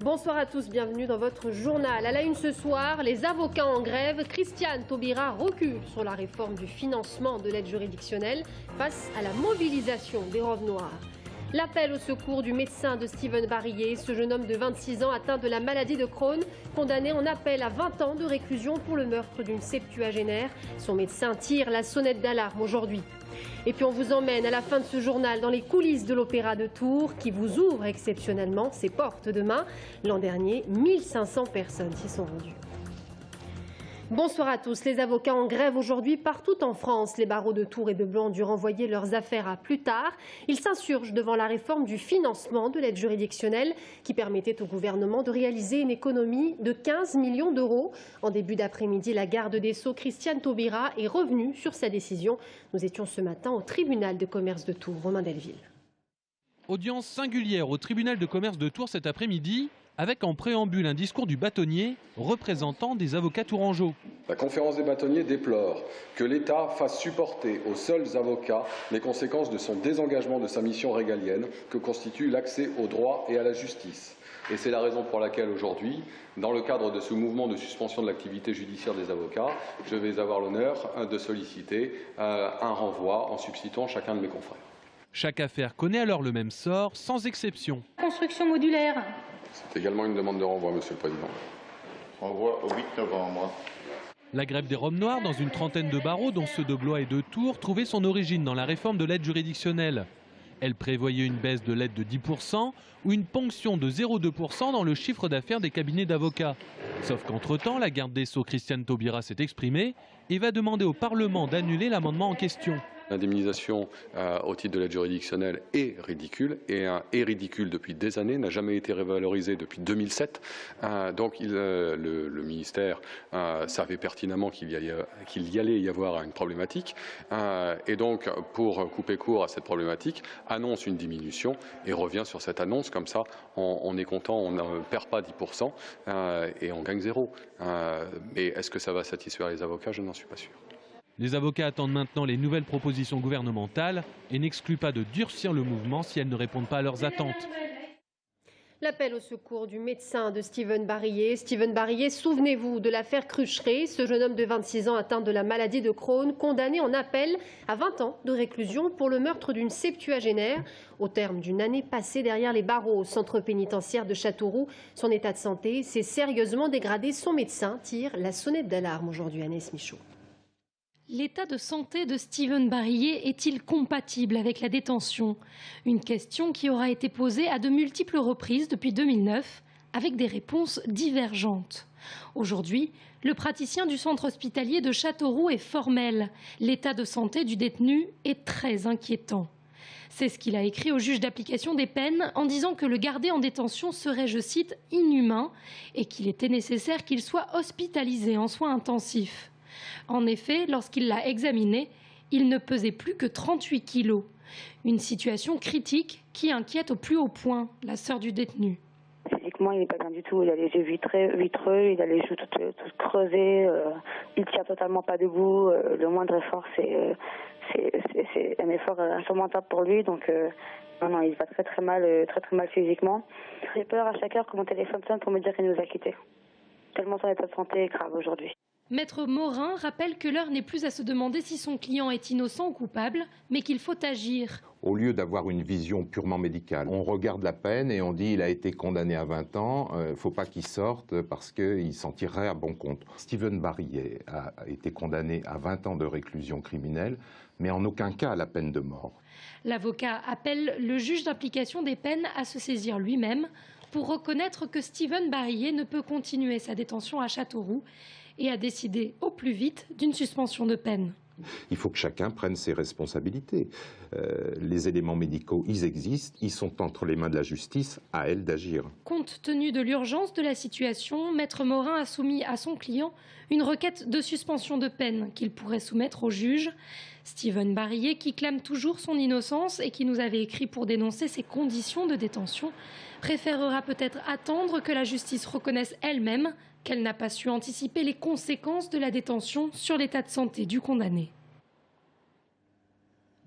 Bonsoir à tous, bienvenue dans votre journal. À la une ce soir, les avocats en grève. Christiane Taubira recule sur la réforme du financement de l'aide juridictionnelle face à la mobilisation des robes noires. L'appel au secours du médecin de Steven Barillet, ce jeune homme de 26 ans atteint de la maladie de Crohn, condamné en appel à 20 ans de réclusion pour le meurtre d'une septuagénaire. Son médecin tire la sonnette d'alarme aujourd'hui. Et puis on vous emmène à la fin de ce journal dans les coulisses de l'Opéra de Tours qui vous ouvre exceptionnellement ses portes demain. L'an dernier, 1500 personnes s'y sont rendues. Bonsoir à tous. Les avocats en grève aujourd'hui partout en France. Les barreaux de Tours et de Blois ont dû renvoyer leurs affaires à plus tard. Ils s'insurgent devant la réforme du financement de l'aide juridictionnelle qui permettait au gouvernement de réaliser une économie de 15 millions d'euros. En début d'après-midi, la garde des Sceaux, Christiane Taubira, est revenue sur sa décision. Nous étions ce matin au tribunal de commerce de Tours. Romain Delville. Audience singulière au tribunal de commerce de Tours cet après-midi, avec en préambule un discours du bâtonnier représentant des avocats tourangeaux. La conférence des bâtonniers déplore que l'État fasse supporter aux seuls avocats les conséquences de son désengagement de sa mission régalienne que constitue l'accès au droit et à la justice. Et c'est la raison pour laquelle aujourd'hui, dans le cadre de ce mouvement de suspension de l'activité judiciaire des avocats, je vais avoir l'honneur de solliciter un renvoi en substituant chacun de mes confrères. Chaque affaire connaît alors le même sort, sans exception. Construction modulaire. C'est également une demande de renvoi, Monsieur le Président. Renvoi au 8 novembre. La grève des robes noires dans une trentaine de barreaux, dont ceux de Blois et de Tours, trouvait son origine dans la réforme de l'aide juridictionnelle. Elle prévoyait une baisse de l'aide de 10% ou une ponction de 0,2% dans le chiffre d'affaires des cabinets d'avocats. Sauf qu'entre-temps, la garde des Sceaux, Christiane Taubira, s'est exprimée et va demander au Parlement d'annuler l'amendement en question. L'indemnisation au titre de l'aide juridictionnelle est ridicule depuis des années, n'a jamais été révalorisée depuis 2007. Donc le ministère savait pertinemment qu'il y allait y avoir une problématique et donc pour couper court à cette problématique annonce une diminution et revient sur cette annonce. Comme ça on est content, on ne perd pas 10% et on gagne 0. Mais est-ce que ça va satisfaire les avocats? Je n'en suis pas sûr. Les avocats attendent maintenant les nouvelles propositions gouvernementales et n'excluent pas de durcir le mouvement si elles ne répondent pas à leurs attentes. L'appel au secours du médecin de Steven Barillet. Steven Barillet, souvenez-vous de l'affaire Crucheret, ce jeune homme de 26 ans atteint de la maladie de Crohn, condamné en appel à 20 ans de réclusion pour le meurtre d'une septuagénaire. Au terme d'une année passée derrière les barreaux au centre pénitentiaire de Châteauroux, son état de santé s'est sérieusement dégradé. Son médecin tire la sonnette d'alarme aujourd'hui. Agnès Michaud. L'état de santé de Steven Barillet est-il compatible avec la détention? Une question qui aura été posée à de multiples reprises depuis 2009, avec des réponses divergentes. Aujourd'hui, le praticien du centre hospitalier de Châteauroux est formel. L'état de santé du détenu est très inquiétant. C'est ce qu'il a écrit au juge d'application des peines en disant que le garder en détention serait, je cite, inhumain et qu'il était nécessaire qu'il soit hospitalisé en soins intensifs. En effet, lorsqu'il l'a examiné, il ne pesait plus que 38 kilos. Une situation critique qui inquiète au plus haut point la sœur du détenu. Physiquement, il n'est pas bien du tout. Il a les yeux vitreux, il a les joues toutes creusées, il ne tient totalement pas debout. Le moindre effort, c'est un effort insurmontable pour lui. Donc, non, il va très mal physiquement. J'ai peur à chaque heure que mon téléphone sonne pour me dire qu'il nous a quittés. Tellement son état de santé est grave aujourd'hui. Maître Morin rappelle que l'heure n'est plus à se demander si son client est innocent ou coupable, mais qu'il faut agir. Au lieu d'avoir une vision purement médicale, on regarde la peine et on dit il a été condamné à 20 ans, il ne faut pas qu'il sorte parce qu'il s'en tirerait à bon compte. Steven Barillet a été condamné à 20 ans de réclusion criminelle, mais en aucun cas à la peine de mort. L'avocat appelle le juge d'application des peines à se saisir lui-même pour reconnaître que Steven Barillet ne peut continuer sa détention à Châteauroux et a décidé au plus vite d'une suspension de peine. Il faut que chacun prenne ses responsabilités. Les éléments médicaux, ils existent, ils sont entre les mains de la justice, à elle d'agir. Compte tenu de l'urgence de la situation, Maître Morin a soumis à son client une requête de suspension de peine qu'il pourrait soumettre au juge. Steven Barillet, qui clame toujours son innocence et qui nous avait écrit pour dénoncer ses conditions de détention, préférera peut-être attendre que la justice reconnaisse elle-même qu'elle n'a pas su anticiper les conséquences de la détention sur l'état de santé du condamné.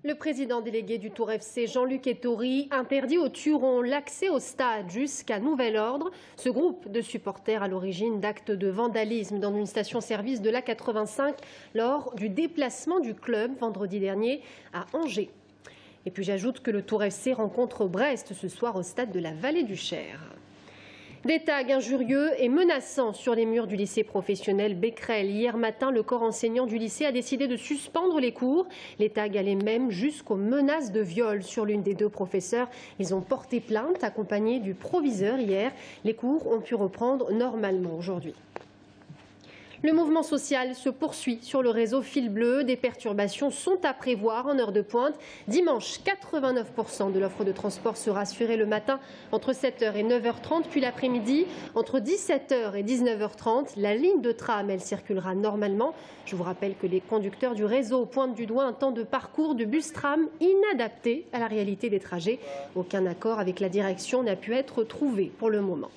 Le président délégué du Tour FC, Jean-Luc Ettori, interdit aux Turons l'accès au stade jusqu'à nouvel ordre. Ce groupe de supporters à l'origine d'actes de vandalisme dans une station-service de l'A85 lors du déplacement du club vendredi dernier à Angers. Et puis j'ajoute que le Tour FC rencontre Brest ce soir au stade de la Vallée du Cher. Des tags injurieux et menaçants sur les murs du lycée professionnel Becquerel. Hier matin, le corps enseignant du lycée a décidé de suspendre les cours. Les tags allaient même jusqu'aux menaces de viol sur l'une des deux professeurs. Ils ont porté plainte accompagnés du proviseur hier. Les cours ont pu reprendre normalement aujourd'hui. Le mouvement social se poursuit sur le réseau Fil Bleu. Des perturbations sont à prévoir en heure de pointe. Dimanche, 89% de l'offre de transport sera assurée le matin entre 7h et 9h30, puis l'après-midi entre 17h et 19h30. La ligne de tram, elle circulera normalement. Je vous rappelle que les conducteurs du réseau pointent du doigt un temps de parcours de bus-tram inadapté à la réalité des trajets. Aucun accord avec la direction n'a pu être trouvé pour le moment.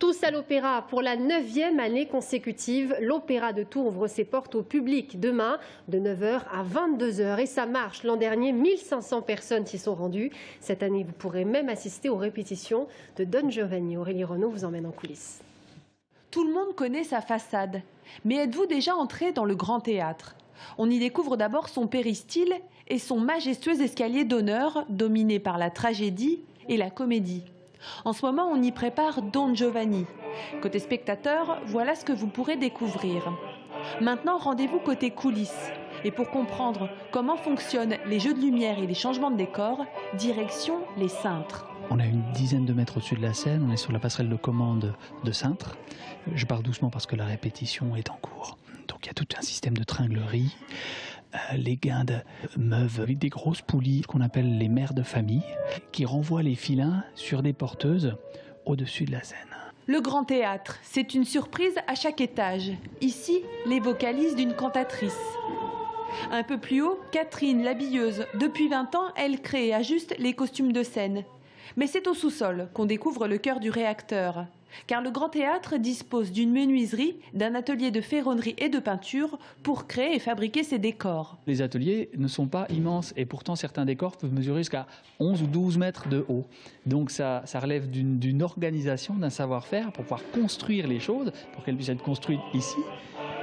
Tous à l'Opéra pour la 9e année consécutive. L'Opéra de Tours ouvre ses portes au public demain de 9h à 22h et ça marche. L'an dernier, 1500 personnes s'y sont rendues. Cette année, vous pourrez même assister aux répétitions de Don Giovanni. Aurélie Renaud vous emmène en coulisses. Tout le monde connaît sa façade. Mais êtes-vous déjà entré dans le Grand Théâtre? On y découvre d'abord son péristyle et son majestueux escalier d'honneur dominé par la tragédie et la comédie. En ce moment, on y prépare Don Giovanni. Côté spectateur, voilà ce que vous pourrez découvrir. Maintenant, rendez-vous côté coulisses. Et pour comprendre comment fonctionnent les jeux de lumière et les changements de décor, direction les cintres. On a une dizaine de mètres au-dessus de la scène, on est sur la passerelle de commande de cintres. Je parle doucement parce que la répétition est en cours. Donc il y a tout un système de tringlerie. Les guindes meuvent avec des grosses poulies qu'on appelle les mères de famille, qui renvoient les filins sur des porteuses au-dessus de la scène. Le Grand Théâtre, c'est une surprise à chaque étage. Ici, les vocalises d'une cantatrice. Un peu plus haut, Catherine, l'habilleuse. Depuis 20 ans, elle crée et ajuste les costumes de scène. Mais c'est au sous-sol qu'on découvre le cœur du réacteur. Car le Grand Théâtre dispose d'une menuiserie, d'un atelier de ferronnerie et de peinture pour créer et fabriquer ses décors. Les ateliers ne sont pas immenses et pourtant certains décors peuvent mesurer jusqu'à 11 ou 12 mètres de haut. Donc ça relève d'une organisation, d'un savoir-faire pour pouvoir construire les choses, pour qu'elles puissent être construites ici,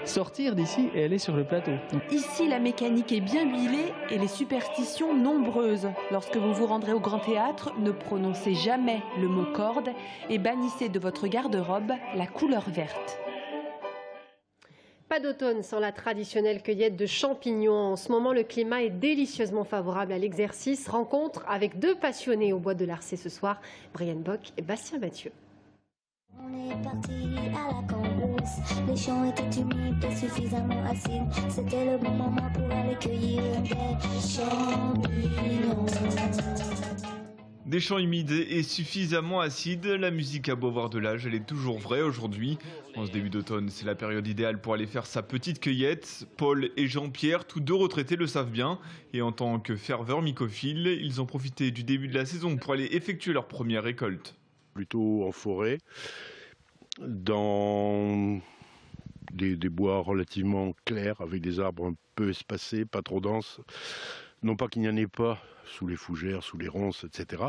sortir d'ici et aller sur le plateau. Donc, ici, la mécanique est bien huilée et les superstitions nombreuses. Lorsque vous vous rendrez au Grand Théâtre, ne prononcez jamais le mot corde et bannissez de votre garde-robe la couleur verte. Pas d'automne sans la traditionnelle cueillette de champignons. En ce moment, le climat est délicieusement favorable à l'exercice. Rencontre avec deux passionnés au bois de Larçay ce soir, Brienne Bock et Bastien Mathieu. On est parti à la cambrousse, les champs étaient humides et suffisamment acides. C'était le bon moment pour aller cueillir des champignons. Des champs humides et suffisamment acides, la musique a beau avoir de l'âge, elle est toujours vraie aujourd'hui. En ce début d'automne, c'est la période idéale pour aller faire sa petite cueillette. Paul et Jean-Pierre, tous deux retraités, le savent bien. Et en tant que ferveurs mycophiles, ils ont profité du début de la saison pour aller effectuer leur première récolte. Plutôt en forêt, dans des bois relativement clairs, avec des arbres un peu espacés, pas trop denses. Non pas qu'il n'y en ait pas sous les fougères, sous les ronces, etc.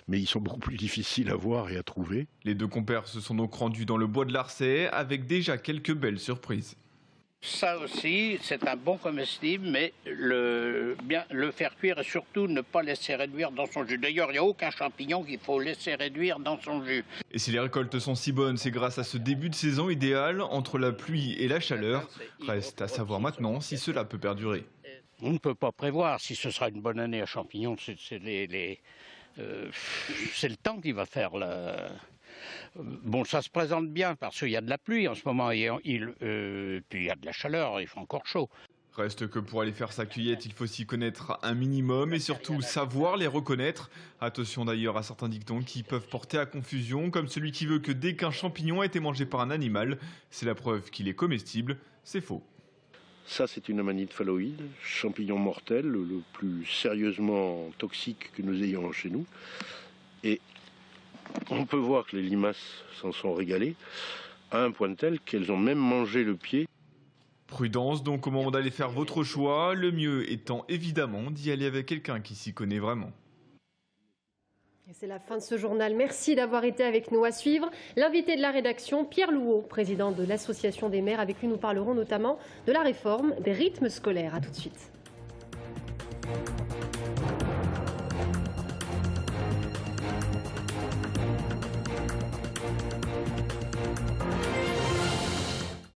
Mais ils sont beaucoup plus difficiles à voir et à trouver. Les deux compères se sont donc rendus dans le bois de Larçay avec déjà quelques belles surprises. Ça aussi, c'est un bon comestible, mais bien le faire cuire et surtout ne pas laisser réduire dans son jus. D'ailleurs, il n'y a aucun champignon qu'il faut laisser réduire dans son jus. Et si les récoltes sont si bonnes, c'est grâce à ce début de saison idéal entre la pluie et la chaleur. Reste à savoir maintenant si cela peut perdurer. On ne peut pas prévoir si ce sera une bonne année à champignons. C'est le temps qui va faire la... Bon, ça se présente bien parce qu'il y a de la pluie en ce moment et puis il y a de la chaleur, il fait encore chaud. Reste que pour aller faire sa cueillette, il faut s'y connaître un minimum et surtout savoir les reconnaître. Attention d'ailleurs à certains dictons qui peuvent porter à confusion, comme celui qui veut que dès qu'un champignon a été mangé par un animal, c'est la preuve qu'il est comestible. C'est faux. Ça, c'est une amanite phalloïde, champignon mortel, le plus sérieusement toxique que nous ayons chez nous. Et on peut voir que les limaces s'en sont régalées, à un point tel qu'elles ont même mangé le pied. Prudence donc au moment d'aller faire votre choix, le mieux étant évidemment d'y aller avec quelqu'un qui s'y connaît vraiment. Et c'est la fin de ce journal. Merci d'avoir été avec nous. À suivre, l'invité de la rédaction, Pierre Louot, président de l'Association des maires. Avec lui, nous parlerons notamment de la réforme des rythmes scolaires. A tout de suite.